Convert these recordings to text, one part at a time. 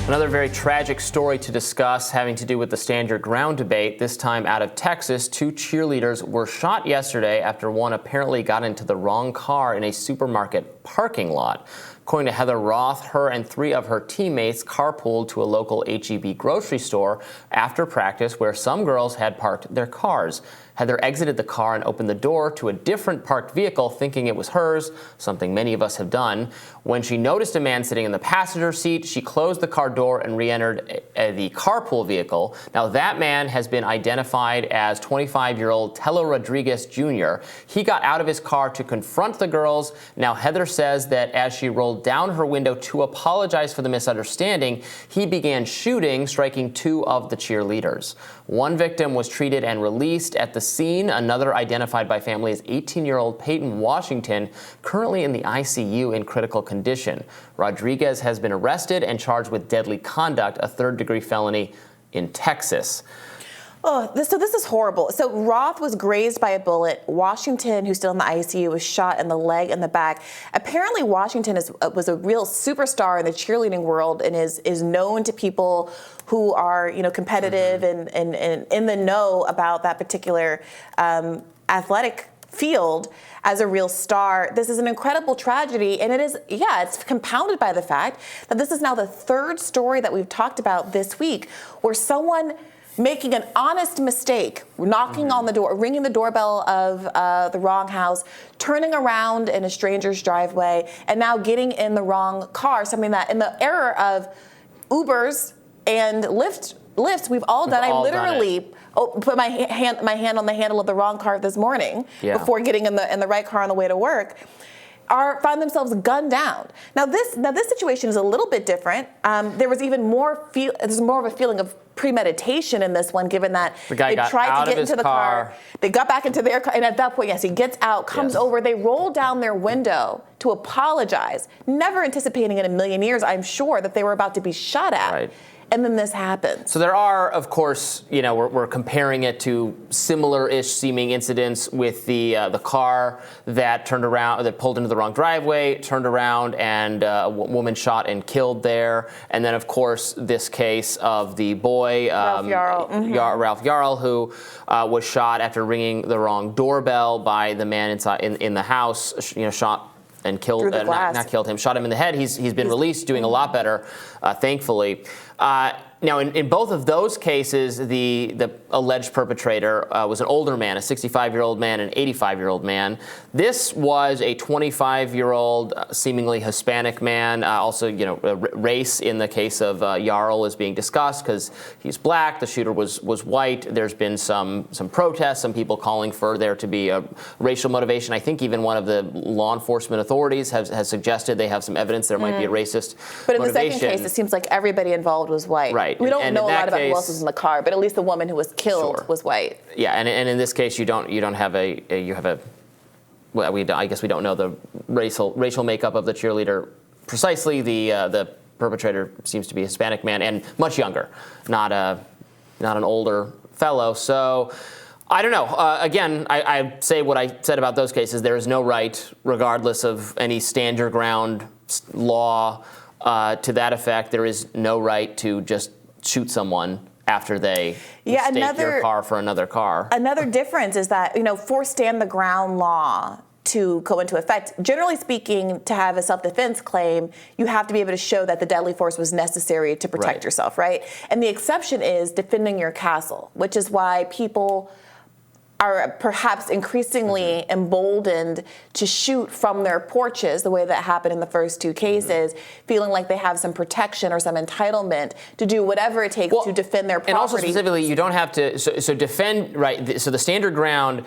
Another very tragic story to discuss having to do with the stand your ground debate, this time out of Texas. 2 cheerleaders were shot yesterday after one apparently got into the wrong car in a supermarket parking lot. According to Heather Roth, her and 3 of her teammates carpooled to a local H-E-B grocery store after practice where some girls had parked their cars. Heather exited the car and opened the door to a different parked vehicle, thinking it was hers, something many of us have done. When she noticed a man sitting in the passenger seat, she closed the car door and re-entered the carpool vehicle. Now, that man has been identified as 25-year-old Tello Rodriguez Jr. He got out of his car to confront the girls. Now, Heather says that as she rolled down her window to apologize for the misunderstanding, he began shooting, striking 2 of the cheerleaders. One victim was treated and released at the scene. Another, identified by family as 18-year-old Peyton Washington, currently in the ICU in critical condition. Rodriguez has been arrested and charged with deadly conduct, a third-degree felony in Texas. Oh, this is horrible. So Roth was grazed by a bullet. Washington, who's still in the ICU, was shot in the leg and the back. Apparently, Washington was a real superstar in the cheerleading world and is known to people who are, competitive and in the know about that particular athletic field as a real star. This is an incredible tragedy, and it's compounded by the fact that this is now the 3rd story that we've talked about this week where someone making an honest mistake, knocking on the door, ringing the doorbell of the wrong house, turning around in a stranger's driveway, and now getting in the wrong car, something that in the era of Ubers and Lyfts, we've all done. I literally put my hand on the handle of the wrong car this morning before getting in the right car on the way to work. Find themselves gunned down. Now this situation is a little bit different. There was even more there's more of a feeling of premeditation in this one, given that they tried to get into the car. They got back into their car, and at that point, yes, he gets out, comes over. They roll down their window to apologize, never anticipating in a million years, I'm sure, that they were about to be shot at. Right. And then this happens. So there are, of course, we're comparing it to similar-ish seeming incidents with the car that pulled into the wrong driveway, turned around, and a woman shot and killed there. And then, of course, this case of the boy, Ralph Yarl, who was shot after ringing the wrong doorbell by the man inside in the house, shot and killed, not killed him, shot him in the head. He's been released, doing a lot better, thankfully. Now, in both of those cases, the alleged perpetrator was an older man, a 65-year-old man, an 85-year-old man. This was a 25-year-old, seemingly Hispanic man. Also, race in the case of Yarl is being discussed because he's black. The shooter was white. There's been some protests, some people calling for there to be a racial motivation. I think even one of the law enforcement authorities has suggested they have some evidence there might be a racist But in motivation. the second case, it seems like everybody involved was white. Right. We don't know a lot about who else was in the car, but at least the woman who was killed was white. Yeah, and in this case, you have I guess we don't know the racial makeup of the cheerleader precisely. The perpetrator seems to be a Hispanic man and much younger, not an older fellow. So I don't know. Again, I say what I said about those cases. There is no right, regardless of any stand your ground law to that effect. There is no right to just shoot someone after they mistake your car for another car. Another difference is that, for stand the ground law to go into effect, generally speaking, to have a self-defense claim, you have to be able to show that the deadly force was necessary to protect yourself, right? And the exception is defending your castle, which is why people are perhaps increasingly emboldened to shoot from their porches, the way that happened in the first 2 cases, feeling like they have some protection or some entitlement to do whatever it takes to defend their property. And also specifically, you don't have to, so defend, right, so the stand your ground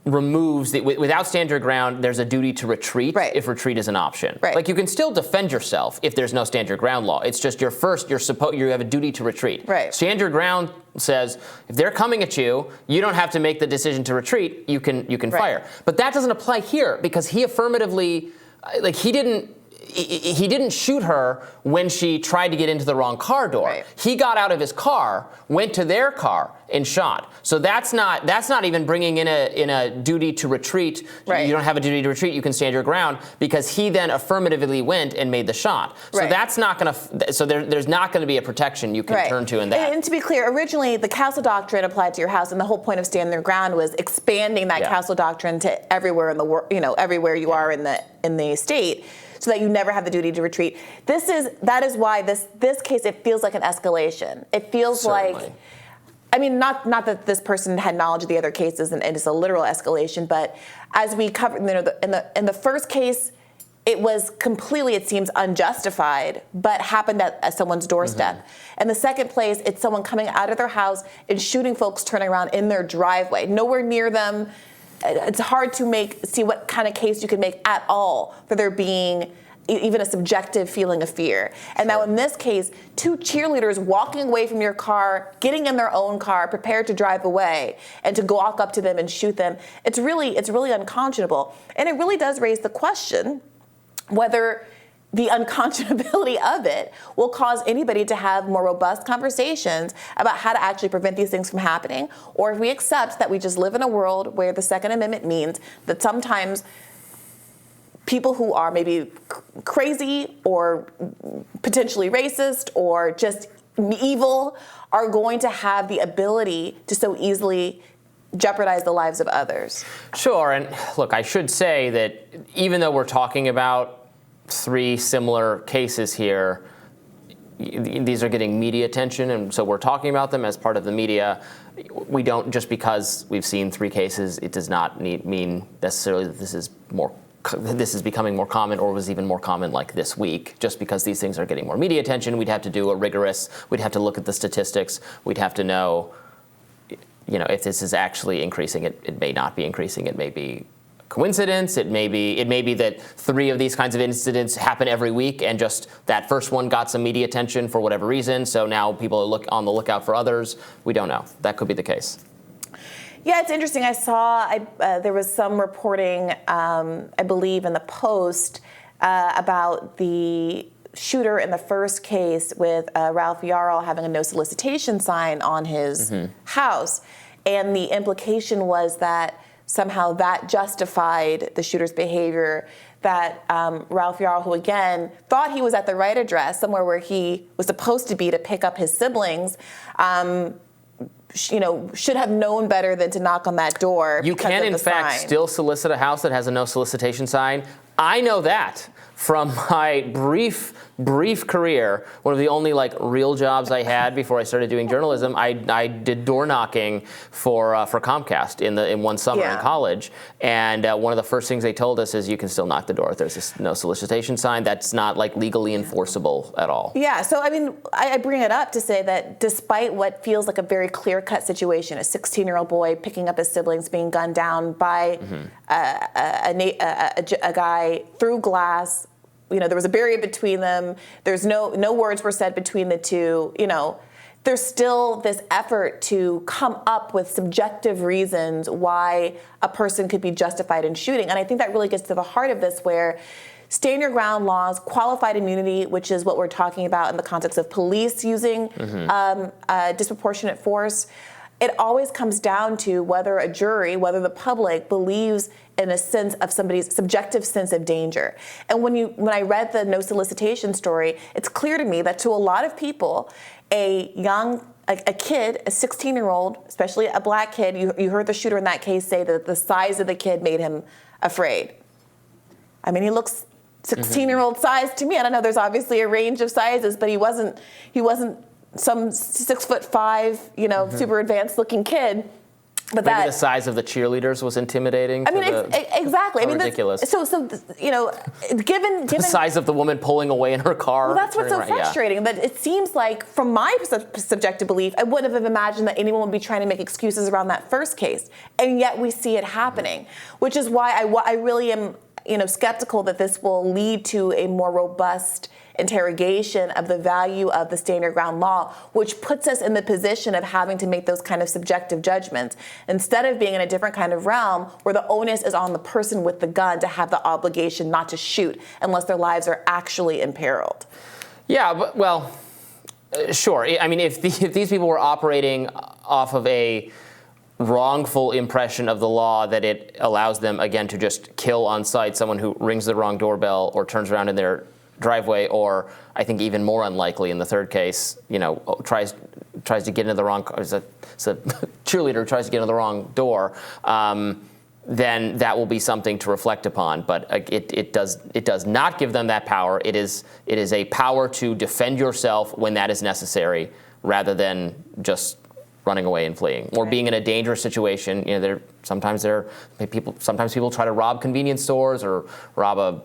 removes, without stand your ground, there's a duty to retreat if retreat is an option. Right. Like, you can still defend yourself if there's no stand your ground law. It's just you have a duty to retreat. Right. Stand your ground says if they're coming at you, you don't have to make the decision to retreat. You can fire. But that doesn't apply here because he affirmatively, he didn't he didn't shoot her when she tried to get into the wrong car door. Right. He got out of his car, went to their car, and shot. So that's not even bringing in a duty to retreat. Right. You don't have a duty to retreat. You can stand your ground, because he then affirmatively went and made the shot. So Right. that's not going to. So there's not going to be a protection you can Right. turn to in that. And to be clear, originally the castle doctrine applied to your house, and the whole point of standing their ground was expanding that castle doctrine to everywhere in the world. Everywhere you are in the state, so that you never have the duty to retreat. That is why this case, it feels like an escalation. It feels Certainly. like, I mean, not that this person had knowledge of the other cases and it's a literal escalation, but as we covered, in the first case, it was completely, it seems, unjustified, but happened at someone's doorstep. Mm-hmm. In the second place, it's someone coming out of their house and shooting folks turning around in their driveway, nowhere near them. It's hard to see what kind of case you can make at all for there being even a subjective feeling of fear. And now in this case, two cheerleaders walking away from your car, getting in their own car, prepared to drive away, and to walk up to them and shoot them, it's really unconscionable. And it really does raise the question whether the unconscionability of it will cause anybody to have more robust conversations about how to actually prevent these things from happening, or if we accept that we just live in a world where the Second Amendment means that sometimes people who are maybe crazy or potentially racist or just evil are going to have the ability to so easily jeopardize the lives of others. Sure, and look, I should say that even though we're talking about three similar cases here, these are getting media attention, and so we're talking about them as part of the media. We don't, just because we've seen three cases, it does not mean necessarily that this is becoming more common, or was even more common like this week. Just because these things are getting more media attention, we'd have to do we'd have to look at the statistics, we'd have to know, if this is actually increasing. It may not be increasing, it may be coincidence. It may be that three of these kinds of incidents happen every week, and just that first one got some media attention for whatever reason, so now people are on the lookout for others. We don't know. That could be the case. Yeah, it's interesting. I saw there was some reporting, I believe, in the Post about the shooter in the first case with Ralph Yarl having a no solicitation sign on his house, and the implication was that somehow that justified the shooter's behavior, that Ralph Yarl, who again thought he was at the right address, somewhere where he was supposed to be to pick up his siblings, should have known better than to knock on that door. You can, in fact, still solicit a house that has a no solicitation sign. I know that from my brief career. One of the only real jobs I had before I started doing journalism, I did door knocking for Comcast in one summer in college. And one of the first things they told us is you can still knock the door if there's this no solicitation sign. That's not legally enforceable at all. Yeah. So I mean, I bring it up to say that despite what feels like a very clear-cut situation, a 16-year-old boy picking up his siblings being gunned down by a guy through glass. There was a barrier between them. There's no words were said between the two. There's still this effort to come up with subjective reasons why a person could be justified in shooting. And I think that really gets to the heart of this, where stand your ground laws, qualified immunity, which is what we're talking about in the context of police using disproportionate force. It always comes down to whether a jury, whether the public believes in a sense of somebody's subjective sense of danger. And when I read the no solicitation story, it's clear to me that to a lot of people, a kid, a 16-year-old, especially a black kid, you heard the shooter in that case say that the size of the kid made him afraid. I mean, he looks 16-year-old size to me. I don't know, there's obviously a range of sizes, but he wasn't some 6'5", super advanced looking kid. But maybe the size of the cheerleaders was intimidating. Exactly. Ridiculous. Given the size of the woman pulling away in her car. Well, that's what's so frustrating. That it seems like, from my subjective belief, I wouldn't have imagined that anyone would be trying to make excuses around that first case, and yet we see it happening, which is why I really am skeptical that this will lead to a more robust interrogation of the value of the stand your ground law, which puts us in the position of having to make those kind of subjective judgments instead of being in a different kind of realm where the onus is on the person with the gun to have the obligation not to shoot unless their lives are actually imperiled. Yeah, but, well, sure. I mean, if these people were operating off of a wrongful impression of the law that it allows them, again, to just kill on sight someone who rings the wrong doorbell or turns around in their driveway, or I think even more unlikely in the third case, tries to get into the wrong car, it's a cheerleader tries to get into the wrong door, then that will be something to reflect upon. But it does not give them that power. It is a power to defend yourself when that is necessary, rather than just running away and fleeing, or being in a dangerous situation. Sometimes people try to rob convenience stores or rob a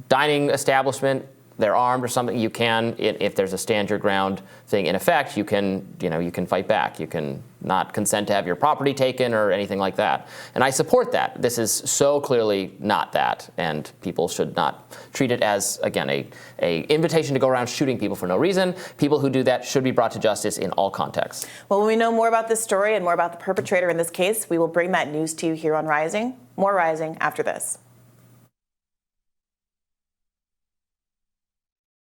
dining establishment. They're armed or something. You can, if there's a stand your ground thing in effect, you can fight back. You can not consent to have your property taken or anything like that. And I support that. This is so clearly not that, and people should not treat it as, again, a invitation to go around shooting people for no reason. People who do that should be brought to justice in all contexts. Well, when we know more about this story and more about the perpetrator in this case, we will bring that news to you here on Rising. More Rising after this.